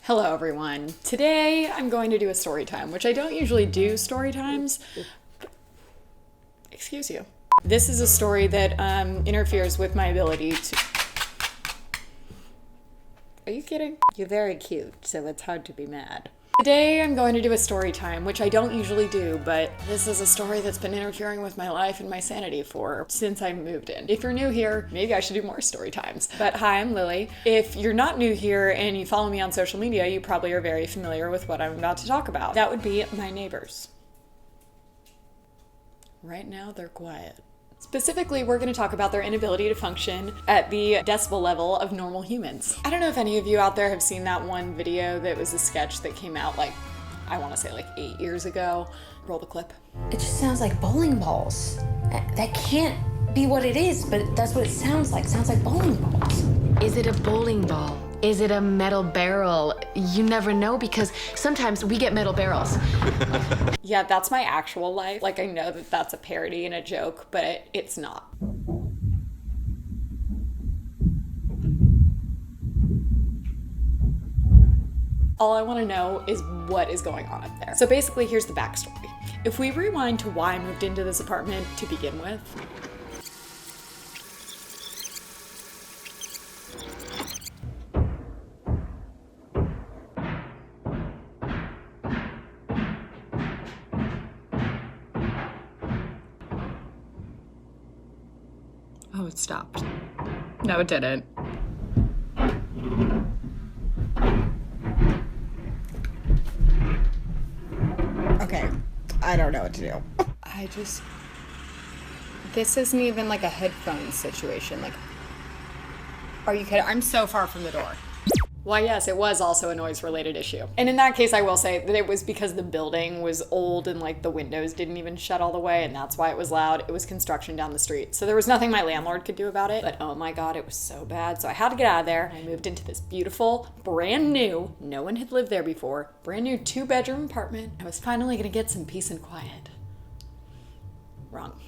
Hello everyone. Today I'm going to do a story time, which I don't usually do story times. Excuse you. This is a story that interferes with my ability to... Are you kidding? You're very cute, so it's hard to be mad. Today I'm going to do a story time, which I don't usually do, but this is a story that's been interfering with my life and my sanity since I moved in. If you're new here, maybe I should do more story times. But hi, I'm Lily. If you're not new here and you follow me on social media, you probably are very familiar with what I'm about to talk about. That would be my neighbors. Right now, they're quiet. Specifically, we're going to talk about their inability to function at the decibel level of normal humans. I don't know if any of you out there have seen that one video that was a sketch that came out I want to say 8 years ago. Roll the clip. It just sounds like bowling balls. That can't be what it is, but that's what it sounds like. It sounds like bowling balls. Is it a bowling ball? Is it a metal barrel? You never know because sometimes we get metal barrels. Yeah, that's my actual life. I know that that's a parody and a joke, but it's not. All I want to know is what is going on up there. So basically, here's the backstory. If we rewind to why I moved into this apartment to begin with, oh, it stopped. No, it didn't. Okay, I don't know what to do. This isn't even a headphone situation. Are you kidding? I'm so far from the door. Why, yes, it was also a noise-related issue. And in that case, I will say that it was because the building was old and the windows didn't even shut all the way, and that's why it was loud. It was construction down the street. So there was nothing my landlord could do about it, but oh my God, it was so bad. So I had to get out of there. I moved into this beautiful, brand new, no one had lived there before, brand new 2-bedroom apartment. I was finally gonna get some peace and quiet. Wrong.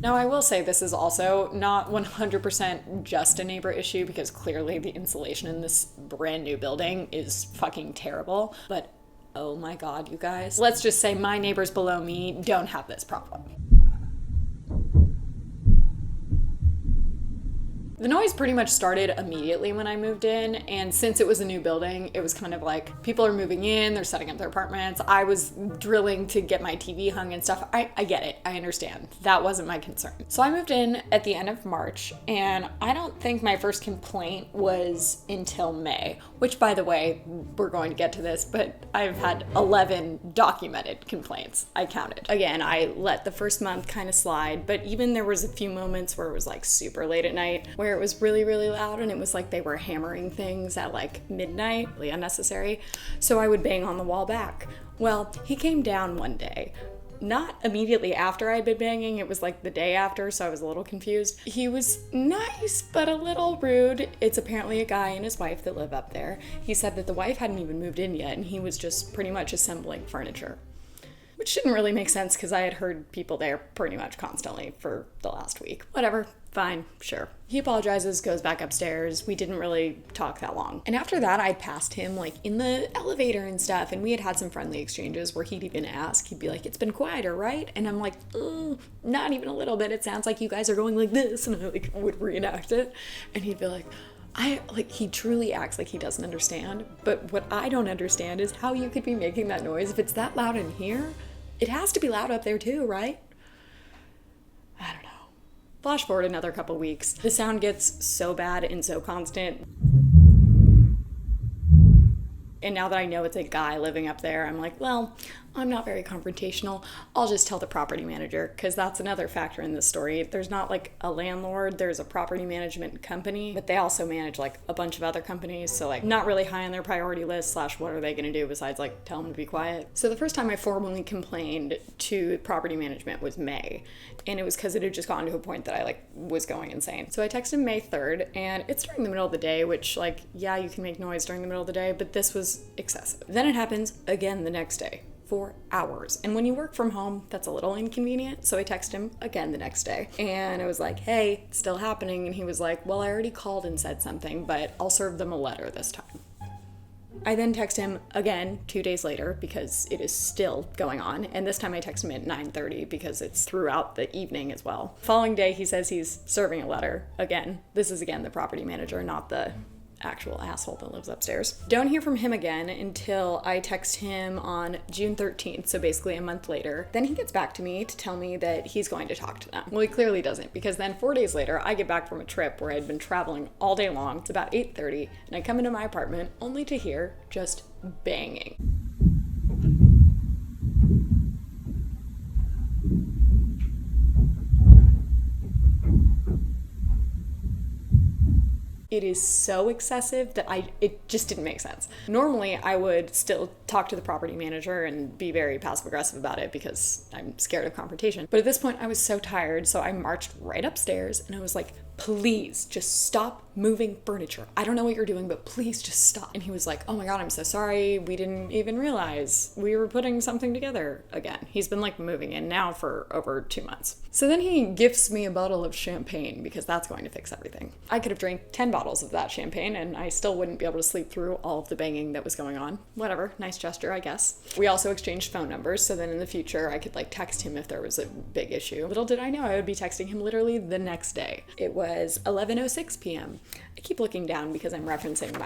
Now, I will say this is also not 100% just a neighbor issue because clearly the insulation in this brand new building is fucking terrible. But oh my God, you guys. Let's just say my neighbors below me don't have this problem. The noise pretty much started immediately when I moved in, and since it was a new building, it was kind of people are moving in, they're setting up their apartments. I was drilling to get my TV hung and stuff. I get it, I understand. That wasn't my concern. So I moved in at the end of March, and I don't think my first complaint was until May, which, by the way, we're going to get to this, but I've had 11 documented complaints. I counted. Again, I let the first month kind of slide, but even there was a few moments where it was super late at night, where it was really, really loud, and it was they were hammering things at midnight, really unnecessary. So I would bang on the wall back. Well, he came down one day. Not immediately after I'd been banging, it was the day after, so I was a little confused. He was nice, but a little rude. It's apparently a guy and his wife that live up there. He said that the wife hadn't even moved in yet, and he was just pretty much assembling furniture. Which didn't really make sense because I had heard people there pretty much constantly for the last week. Whatever, fine, sure. He apologizes, goes back upstairs. We didn't really talk that long. And after that, I passed him in the elevator and stuff, and we had some friendly exchanges where he'd even ask, he'd be it's been quieter, right? And I'm not even a little bit. It sounds like you guys are going like this, and I would reenact it. And he'd be he truly acts like he doesn't understand. But what I don't understand is how you could be making that noise if it's that loud in here. It has to be loud up there too, right? I don't know. Flash forward another couple weeks. The sound gets so bad and so constant. And now that I know it's a guy living up there, I'm well, I'm not very confrontational. I'll just tell the property manager, because that's another factor in this story. There's not a landlord, there's a property management company, but they also manage a bunch of other companies. So not really high on their priority list / what are they going to do besides tell them to be quiet. So the first time I formally complained to property management was May. And it was because it had just gotten to a point that I was going insane. So I texted May 3rd, and it's during the middle of the day, which yeah, you can make noise during the middle of the day, but this was excessive. Then it happens again the next day. for hours. And when you work from home, that's a little inconvenient. So I texted him again the next day. And I was like, hey, it's still happening. And he was like, well, I already called and said something, but I'll serve them a letter this time. I then text him again 2 days later because it is still going on. And this time I text him at 9:30 because it's throughout the evening as well. Following day, he says he's serving a letter. Again, this is again the property manager, not the actual asshole that lives upstairs. Don't hear from him again until I text him on June 13th, so basically a month later. Then he gets back to me to tell me that he's going to talk to them. Well, he clearly doesn't, because then 4 days later, I get back from a trip where I'd been traveling all day long. It's about 8:30, and I come into my apartment only to hear just banging. It is so excessive that it just didn't make sense. Normally, I would still talk to the property manager and be very passive-aggressive about it because I'm scared of confrontation. But at this point, I was so tired, so I marched right upstairs and I was like, please just stop moving furniture. I don't know what you're doing, but please just stop. And he was like, oh my God, I'm so sorry. We didn't even realize we were putting something together again. He's been like moving in now for over 2 months. So then he gifts me a bottle of champagne because that's going to fix everything. I could have drank 10 bottles of that champagne and I still wouldn't be able to sleep through all of the banging that was going on. Whatever, nice gesture, I guess. We also exchanged phone numbers, so then in the future I could like text him if there was a big issue. Little did I know I would be texting him literally the next day. It was 11:06 p.m. I keep looking down because I'm referencing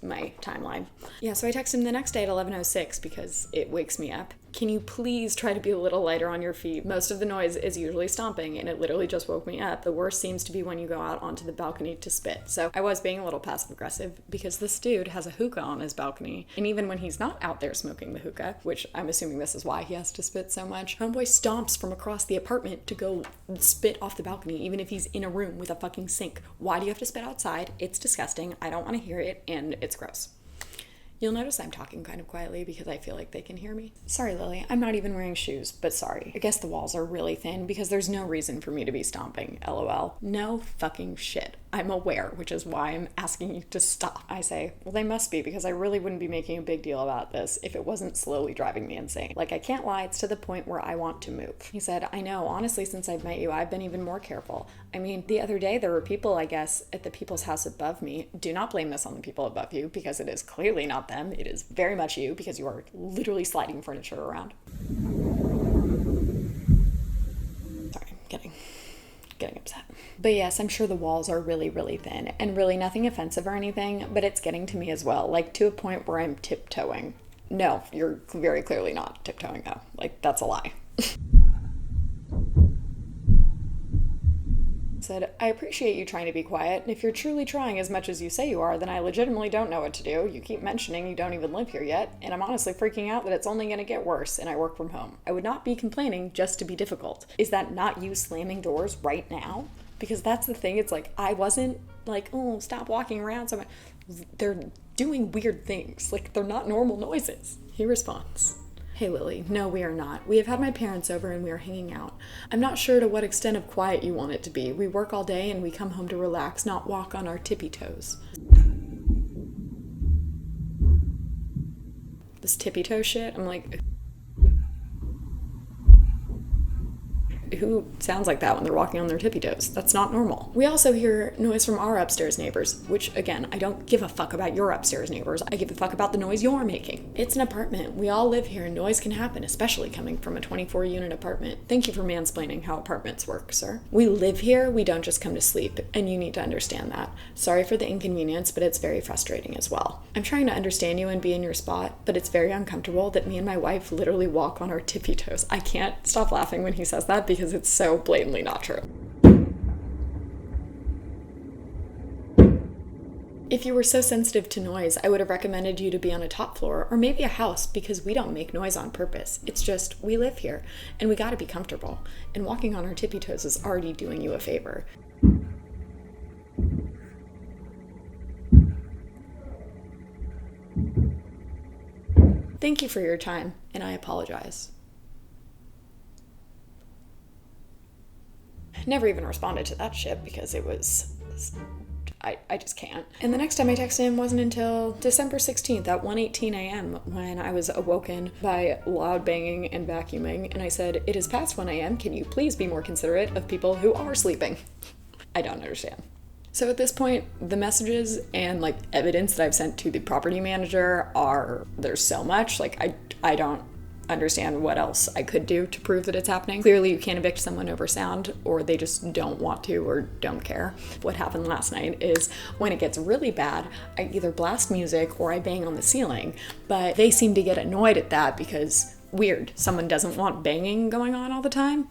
my timeline. Yeah, so I text him the next day at 11:06 because it wakes me up. Can you please try to be a little lighter on your feet? Most of the noise is usually stomping and it literally just woke me up. The worst seems to be when you go out onto the balcony to spit. So I was being a little passive aggressive because this dude has a hookah on his balcony. And even when he's not out there smoking the hookah, which I'm assuming this is why he has to spit so much, homeboy stomps from across the apartment to go spit off the balcony, even if he's in a room with a fucking sink. Why do you have to spit outside? It's disgusting. I don't want to hear it and it's gross. You'll notice I'm talking kind of quietly because I feel like they can hear me. Sorry, Lily, I'm not even wearing shoes, but sorry. I guess the walls are really thin because there's no reason for me to be stomping, LOL. No fucking shit. I'm aware, which is why I'm asking you to stop. I say, well, they must be because I really wouldn't be making a big deal about this if it wasn't slowly driving me insane. Like, I can't lie, it's to the point where I want to move. He said, I know, honestly, since I've met you, I've been even more careful. I mean, the other day there were people, I guess, at the people's house above me. Do not blame this on the people above you because it is clearly not them. It is very much you because you are literally sliding furniture around. Sorry, I'm getting upset. But yes, I'm sure the walls are really, really thin and really nothing offensive or anything, but it's getting to me as well, like to a point where I'm tiptoeing. No, you're very clearly not tiptoeing though. Like, that's a lie. Said, I appreciate you trying to be quiet, and if you're truly trying as much as you say you are, then I legitimately don't know what to do. You keep mentioning you don't even live here yet, and I'm honestly freaking out that it's only going to get worse, and I work from home. I would not be complaining just to be difficult. Is that not you slamming doors right now? Because that's the thing, it's like, I wasn't like, oh, stop walking around so much. They're doing weird things, like they're not normal noises. He responds, hey Lily, no we are not. We have had my parents over and we are hanging out. I'm not sure to what extent of quiet you want it to be. We work all day and we come home to relax, not walk on our tippy toes. This tippy toe shit, I'm like, who sounds like that when they're walking on their tippy toes? That's not normal. We also hear noise from our upstairs neighbors, which again, I don't give a fuck about your upstairs neighbors. I give a fuck about the noise you're making. It's an apartment. We all live here and noise can happen, especially coming from a 24-unit apartment. Thank you for mansplaining how apartments work, sir. We live here, we don't just come to sleep, and you need to understand that. Sorry for the inconvenience, but it's very frustrating as well. I'm trying to understand you and be in your spot, but it's very uncomfortable that me and my wife literally walk on our tippy toes. I can't stop laughing when he says that because it's so blatantly not true. If you were so sensitive to noise, I would have recommended you to be on a top floor or maybe a house because we don't make noise on purpose. It's just, we live here and we gotta be comfortable. And walking on our tippy toes is already doing you a favor. Thank you for your time, and I apologize. Never even responded to that shit because it was, I just can't. And the next time I texted him wasn't until December 16th at 1:18 a.m. when I was awoken by loud banging and vacuuming, and I said, "It is past 1 a.m. Can you please be more considerate of people who are sleeping?" I don't understand. So at this point, the messages and like evidence that I've sent to the property manager there's so much, like I don't understand what else I could do to prove that it's happening. Clearly you can't evict someone over sound, or they just don't want to or don't care. What happened last night is when it gets really bad, I either blast music or I bang on the ceiling, but they seem to get annoyed at that because weird, someone doesn't want banging going on all the time.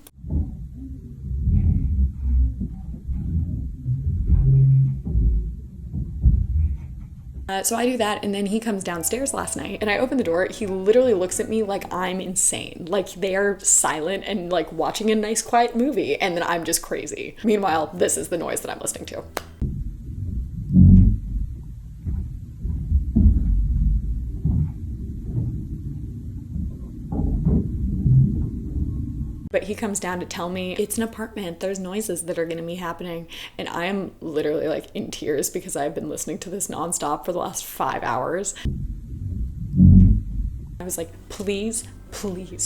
So I do that, and then he comes downstairs last night, and I open the door. He literally looks at me like I'm insane, like they are silent and like watching a nice quiet movie, and then I'm just crazy. Meanwhile, this is the noise that I'm listening to. But he comes down to tell me it's an apartment, there's noises that are going to be happening, and I am literally like in tears because I've been listening to this nonstop for the last 5 hours. I was like, please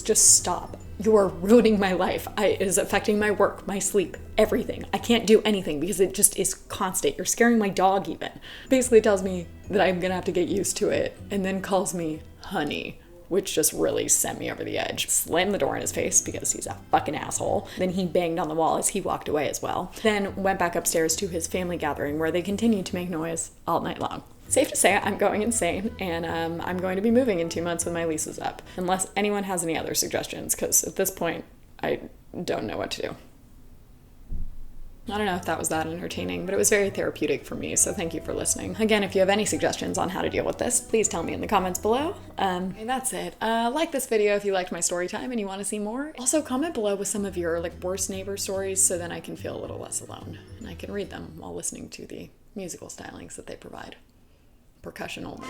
just stop. You are ruining my life. It is affecting my work, my sleep, everything. I can't do anything because it just is constant. You're scaring my dog even. Basically tells me that I'm gonna have to get used to it, and then calls me honey, which just really sent me over the edge. Slammed the door in his face because he's a fucking asshole. Then he banged on the wall as he walked away as well. Then went back upstairs to his family gathering where they continued to make noise all night long. Safe to say I'm going insane, and I'm going to be moving in 2 months when my lease is up. Unless anyone has any other suggestions, because at this point, I don't know what to do. I don't know if that was that entertaining, but it was very therapeutic for me, so thank you for listening. Again, if you have any suggestions on how to deal with this, please tell me in the comments below. And that's it. Like this video if you liked my story time and you want to see more. Also, comment below with some of your like worst neighbor stories so then I can feel a little less alone, and I can read them while listening to the musical stylings that they provide. Percussion only.